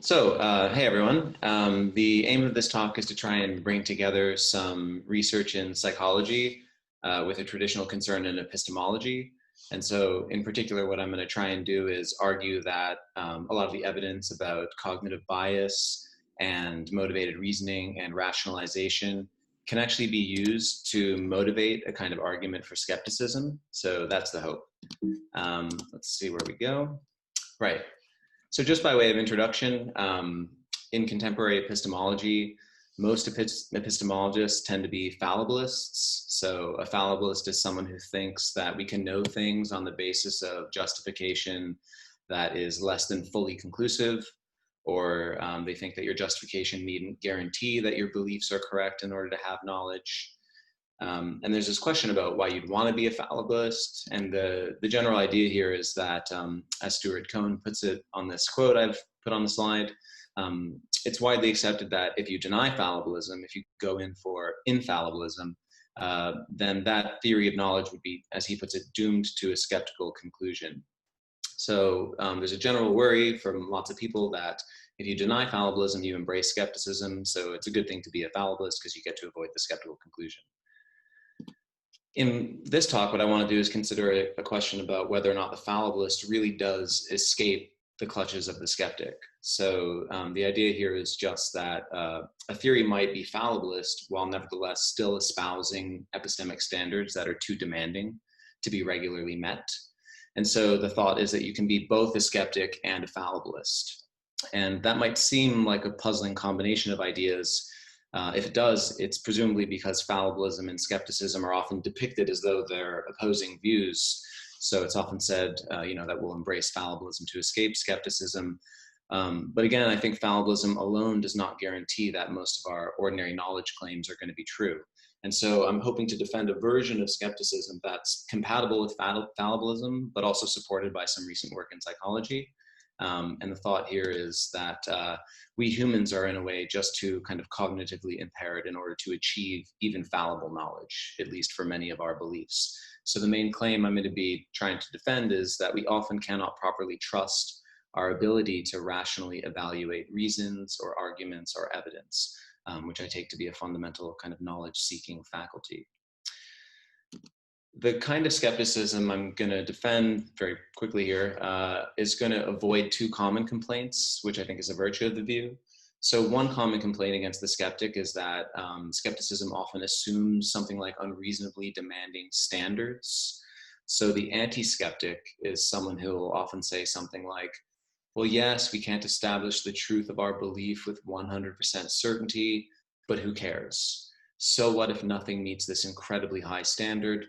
Hey everyone. The aim of this talk is to try and bring together some research in psychology with a traditional concern in epistemology. And so in particular, what I'm going to try and do is argue that a lot of the evidence about cognitive bias and motivated reasoning and rationalization can actually be used to motivate a kind of argument for skepticism. So that's the hope. Let's see where we go. Right. So just by way of introduction, in contemporary epistemology, most epistemologists tend to be fallibilists. So a fallibilist is someone who thinks that we can know things on the basis of justification that is less than fully conclusive, or they think that your justification needn't guarantee that your beliefs are correct in order to have knowledge. And there's this question about why you'd want to be a fallibilist. And the general idea here is that, as Stuart Cohn puts it on this quote I've put on the slide, it's widely accepted that if you deny fallibilism, if you go in for infallibilism, then that theory of knowledge would be, as he puts it, doomed to a skeptical conclusion. So there's a general worry from lots of people that if you deny fallibilism, you embrace skepticism. So it's a good thing to be a fallibilist because you get to avoid the skeptical conclusion. In this talk, what I want to do is consider a question about whether or not the fallibilist really does escape the clutches of the skeptic. So the idea here is just that a theory might be fallibilist while nevertheless still espousing epistemic standards that are too demanding to be regularly met. And so the thought is that you can be both a skeptic and a fallibilist. And that might seem like a puzzling combination of ideas. If it does, it's presumably because fallibilism and skepticism are often depicted as though they're opposing views. So it's often said, that we'll embrace fallibilism to escape skepticism. But again, I think fallibilism alone does not guarantee that most of our ordinary knowledge claims are going to be true. And so I'm hoping to defend a version of skepticism that's compatible with fallibilism, but also supported by some recent work in psychology. And the thought here is that we humans are in a way just too kind of cognitively impaired in order to achieve even fallible knowledge, at least for many of our beliefs. So the main claim I'm going to be trying to defend is that we often cannot properly trust our ability to rationally evaluate reasons or arguments or evidence, which I take to be a fundamental kind of knowledge-seeking faculty. The kind of skepticism I'm going to defend very quickly here is going to avoid two common complaints, which I think is a virtue of the view. So one common complaint against the skeptic is that skepticism often assumes something like unreasonably demanding standards. So the anti-skeptic is someone who will often say something like, well, yes, we can't establish the truth of our belief with 100% certainty, but who cares? So what if nothing meets this incredibly high standard?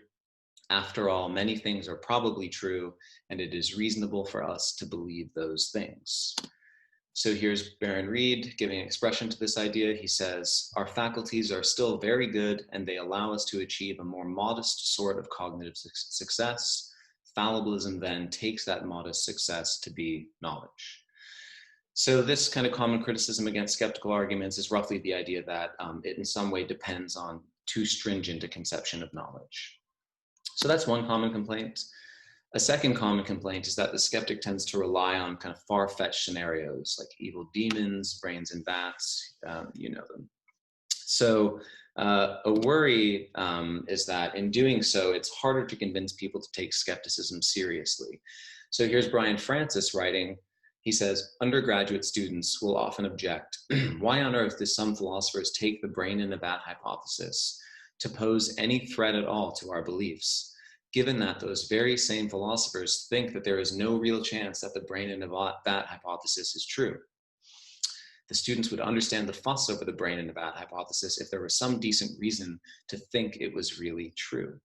After all, many things are probably true, and it is reasonable for us to believe those things. So here's Baron Reed giving expression to this idea. He says, our faculties are still very good, and they allow us to achieve a more modest sort of cognitive success. Fallibilism then takes that modest success to be knowledge. So this kind of common criticism against skeptical arguments is roughly the idea that it in some way depends on too stringent a conception of knowledge. So that's one common complaint. A second common complaint is that the skeptic tends to rely on kind of far-fetched scenarios like evil demons, brains in bats, you know them. So a worry is that in doing so, it's harder to convince people to take skepticism seriously. So here's Brian Francis writing. He says, undergraduate students will often object, why on earth do some philosophers take the brain in a vat hypothesis to pose any threat at all to our beliefs, given that those very same philosophers think that there is no real chance that the brain in a vat hypothesis is true? The students would understand the fuss over the brain in a vat hypothesis if there was some decent reason to think it was really true.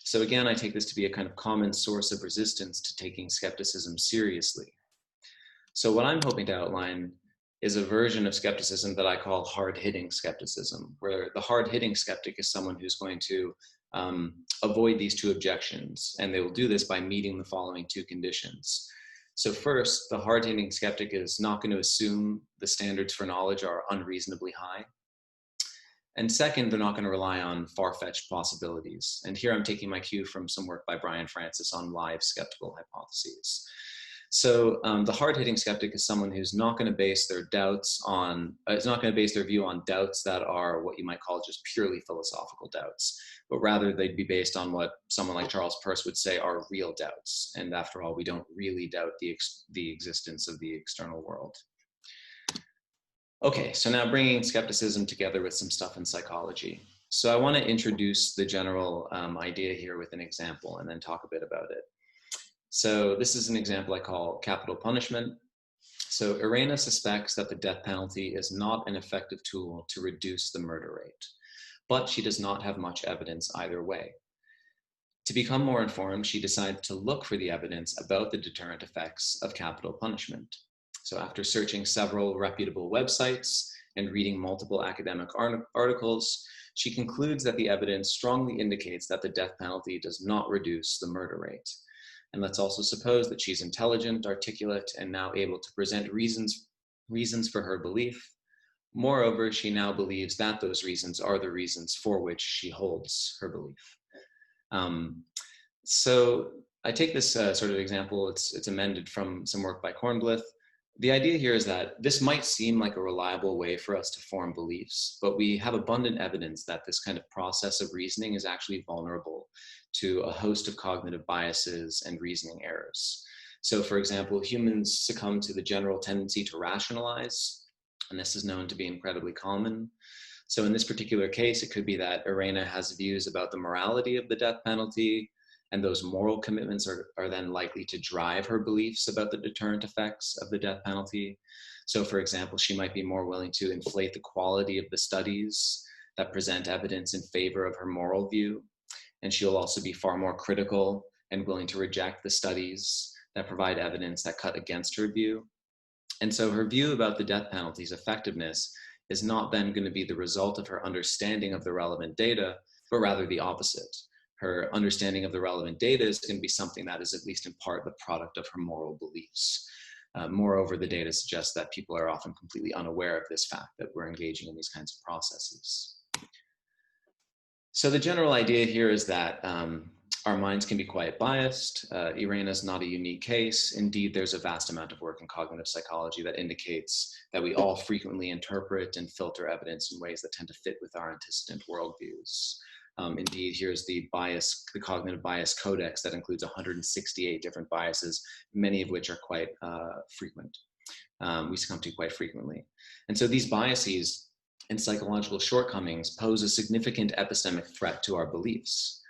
So again, I take this to be a kind of common source of resistance to taking skepticism seriously. So what I'm hoping to outline is a version of skepticism that I call hard-hitting skepticism, where the hard-hitting skeptic is someone who's going to avoid these two objections, and they will do this by meeting the following two conditions. So first, the hard-hitting skeptic is not going to assume the standards for knowledge are unreasonably high. And second, they're not going to rely on far-fetched possibilities. And here I'm taking my cue from some work by Brian Francis on live skeptical hypotheses. So the hard-hitting skeptic is someone who's not going to base their doubts on, is not going to base their view on doubts that are what you might call just purely philosophical doubts, but rather they'd be based on what someone like Charles Peirce would say are real doubts. And after all, we don't really doubt the existence of the external world. Okay, so now bringing skepticism together with some stuff in psychology. So I want to introduce the general idea here with an example and then talk a bit about it. So this is an example I call capital punishment. So Irena suspects that the death penalty is not an effective tool to reduce the murder rate, but she does not have much evidence either way. To become more informed, she decides to look for the evidence about the deterrent effects of capital punishment. So after searching several reputable websites and reading multiple academic articles, she concludes that the evidence strongly indicates that the death penalty does not reduce the murder rate. And let's also suppose that she's intelligent, articulate, and now able to present reasons for her belief. Moreover, she now believes that those reasons are the reasons for which she holds her belief. So I take this sort of example, it's amended from some work by Kornblith. The idea here is that this might seem like a reliable way for us to form beliefs, but we have abundant evidence that this kind of process of reasoning is actually vulnerable to a host of cognitive biases and reasoning errors. So for example, humans succumb to the general tendency to rationalize, and this is known to be incredibly common. So in this particular case, it could be that Irena has views about the morality of the death penalty, and those moral commitments are then likely to drive her beliefs about the deterrent effects of the death penalty. So for example, she might be more willing to inflate the quality of the studies that present evidence in favor of her moral view. And she'll also be far more critical and willing to reject the studies that provide evidence that cut against her view. And so her view about the death penalty's effectiveness is not then going to be the result of her understanding of the relevant data, but rather the opposite. Her understanding of the relevant data is going to be something that is at least in part the product of her moral beliefs. Moreover, the data suggests that people are often completely unaware of this fact, that we're engaging in these kinds of processes. So the general idea here is that our minds can be quite biased. Irena is not a unique case. Indeed, there's a vast amount of work in cognitive psychology that indicates that we all frequently interpret and filter evidence in ways that tend to fit with our antecedent worldviews. Indeed, here's the cognitive bias codex that includes 168 different biases, many of which are quite frequent. We succumb to quite frequently. And so these biases and psychological shortcomings pose a significant epistemic threat to our beliefs.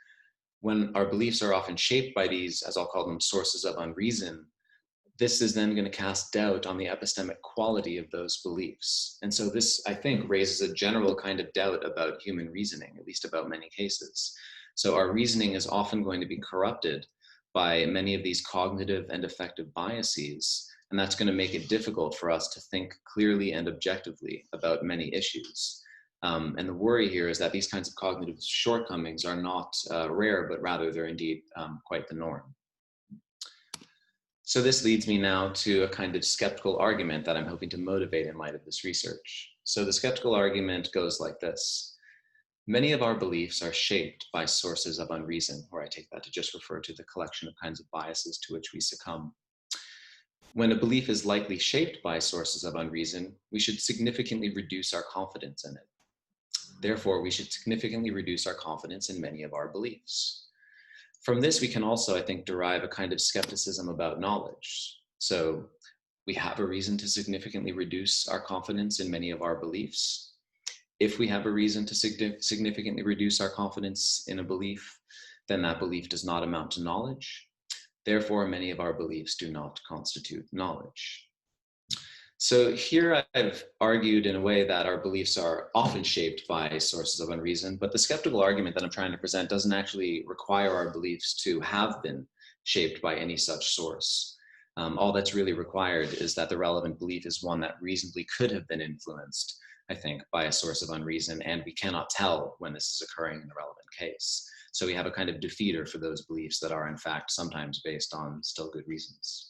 When our beliefs are often shaped by these, as I'll call them, sources of unreason, this is then going to cast doubt on the epistemic quality of those beliefs. And so this, I think, raises a general kind of doubt about human reasoning, at least about many cases. So our reasoning is often going to be corrupted by many of these cognitive and affective biases, and that's going to make it difficult for us to think clearly and objectively about many issues. And the worry here is that these kinds of cognitive shortcomings are not rare, but rather they're indeed quite the norm. So this leads me now to a kind of skeptical argument that I'm hoping to motivate in light of this research. So the skeptical argument goes like this. Many of our beliefs are shaped by sources of unreason, or I take that to just refer to the collection of kinds of biases to which we succumb. When a belief is likely shaped by sources of unreason, we should significantly reduce our confidence in it. Therefore, we should significantly reduce our confidence in many of our beliefs. From this, we can also, I think, derive a kind of skepticism about knowledge. So we have a reason to significantly reduce our confidence in many of our beliefs. If we have a reason to significantly reduce our confidence in a belief, then that belief does not amount to knowledge. Therefore, many of our beliefs do not constitute knowledge. So here I've argued in a way that our beliefs are often shaped by sources of unreason, but the skeptical argument that I'm trying to present doesn't actually require our beliefs to have been shaped by any such source. All that's really required is that the relevant belief is one that reasonably could have been influenced, I think, by a source of unreason, and we cannot tell when this is occurring in the relevant case. So we have a kind of defeater for those beliefs that are in fact sometimes based on still good reasons.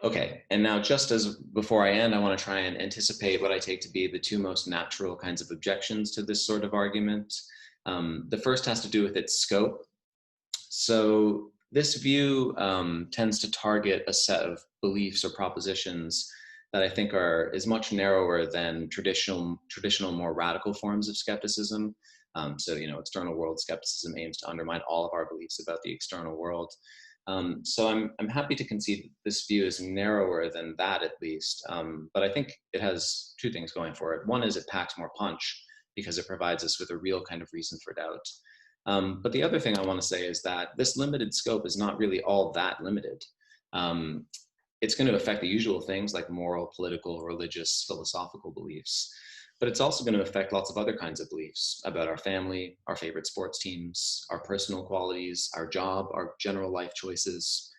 Okay, and now just as before I end, I want to try and anticipate what I take to be the two most natural kinds of objections to this sort of argument. The first has to do with its scope. So this view tends to target a set of beliefs or propositions that I think is much narrower than traditional, more radical forms of skepticism. So, external world skepticism aims to undermine all of our beliefs about the external world. So I'm happy to concede that this view is narrower than that, at least. But I think it has two things going for it. One is it packs more punch because it provides us with a real kind of reason for doubt. But the other thing I want to say is that this limited scope is not really all that limited. It's going to affect the usual things like moral, political, religious, philosophical beliefs. But it's also going to affect lots of other kinds of beliefs about our family, our favorite sports teams, our personal qualities, our job, our general life choices.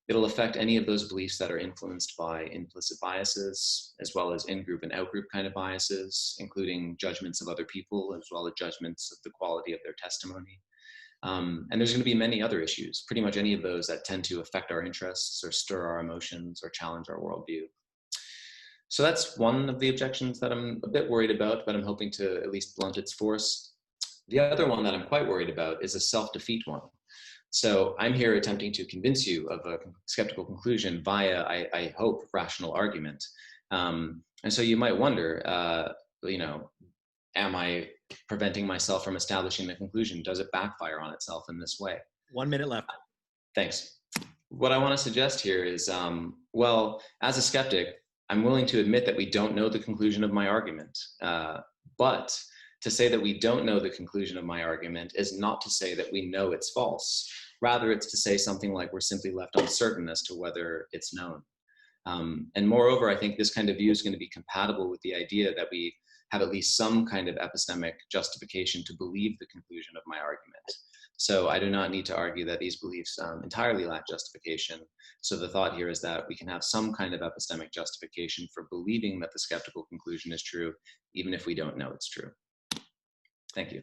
It'll affect any of those beliefs that are influenced by implicit biases, as well as in-group and out-group kind of biases, including judgments of other people, as well as judgments of the quality of their testimony. And there's going to be many other issues, pretty much any of those that tend to affect our interests or stir our emotions or challenge our worldview. So that's one of the objections that I'm a bit worried about, but I'm hoping to at least blunt its force. The other one that I'm quite worried about is a self-defeat one. So I'm here attempting to convince you of a skeptical conclusion via, I hope, rational argument. And so you might wonder, am I preventing myself from establishing the conclusion? Does it backfire on itself in this way? 1 minute left. Thanks. What I want to suggest here is, well, as a skeptic, I'm willing to admit that we don't know the conclusion of my argument. But to say that we don't know the conclusion of my argument is not to say that we know it's false. Rather, it's to say something like we're simply left uncertain as to whether it's known. And moreover, I think this kind of view is going to be compatible with the idea that we have at least some kind of epistemic justification to believe the conclusion of my argument. So I do not need to argue that these beliefs entirely lack justification. So the thought here is that we can have some kind of epistemic justification for believing that the skeptical conclusion is true, even if we don't know it's true. Thank you.